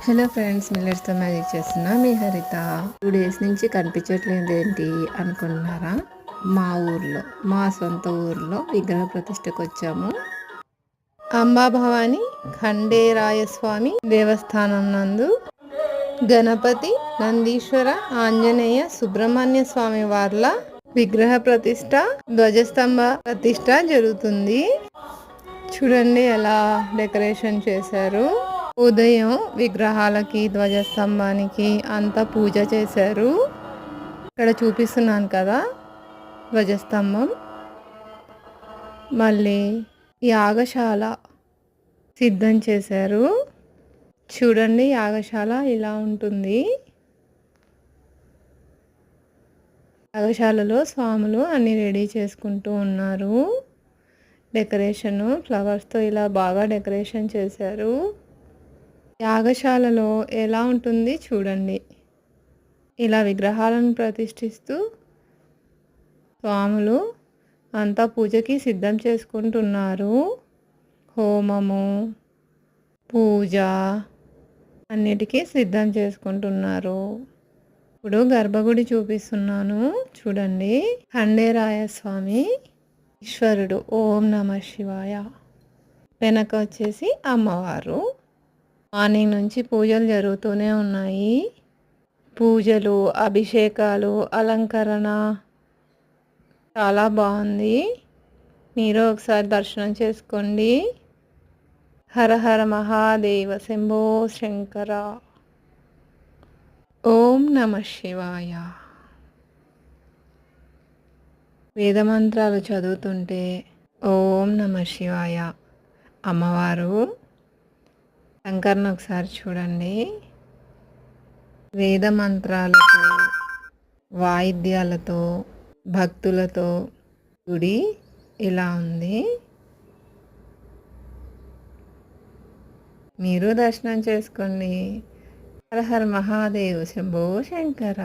Hello friends, మిల్లెట్స్తో magic చేస్తున్నా మీ హరిత. 2 days నుంచి కనిపించట్లేదు ఏంటి అనుకుంటున్నారా? మా సొంత ఊర్లో విగ్రహ ప్రతిష్టకు వచ్చాము. అంబాభవాని ఖండేరాయస్వామి దేవస్థానం నందు గణపతి, నందీశ్వర, ఆంజనేయ, సుబ్రహ్మణ్య స్వామి వార్ల విగ్రహ ప్రతిష్ట, ధ్వజస్తంభ ప్రతిష్ట జరుగుతుంది. చూడండి ఎలా డెకరేషన్ చేశారు. ఉదయం విగ్రహాలకి, ధ్వజస్తంభానికి అంతా పూజ చేశారు. ఇక్కడ చూపిస్తున్నాను కదా ధ్వజస్తంభం. మళ్ళీ యాగశాల సిద్ధం చేశారు. చూడండి, యాగశాల ఇలా ఉంటుంది. యాగశాలలో స్వాములు అన్ని రెడీ చేసుకుంటూ ఉన్నారు. డెకరేషన్ ఫ్లవర్స్తో ఇలా బాగా డెకరేషన్ చేశారు. యాగశాలలో ఎలా ఉంటుంది చూడండి. ఇలా విగ్రహాలను ప్రతిష్ఠిస్తూ స్వాములు అంతా పూజకి సిద్ధం చేసుకుంటున్నారు. హోమము, పూజ అన్నిటికీ సిద్ధం చేసుకుంటున్నారు. ఇప్పుడు గర్భగుడి చూపిస్తున్నాను చూడండి. ఖండేరాయ స్వామి ఈశ్వరుడు. ఓం నమః శివాయ. వెనక వచ్చేసి అమ్మవారు. మార్నింగ్ నుంచి పూజలు జరుగుతూనే ఉన్నాయి. పూజలు, అభిషేకాలు, అలంకరణ చాలా బాగుంది. మీరు ఒకసారి దర్శనం చేసుకోండి. హర హర మహాదేవ, శంభో శంకర. ఓం నమః శివాయ. వేదమంత్రాలు చదువుతుంటే ఓం నమః శివాయ. అమ్మవారు శంకర్ని ఒకసారి చూడండి. వేద మంత్రాలతో, వాయిద్యాలతో, భక్తులతో గుడి ఇలా ఉంది. మీరు దర్శనం చేసుకోండి. హర హర మహాదేవ్, శంభో శంకర.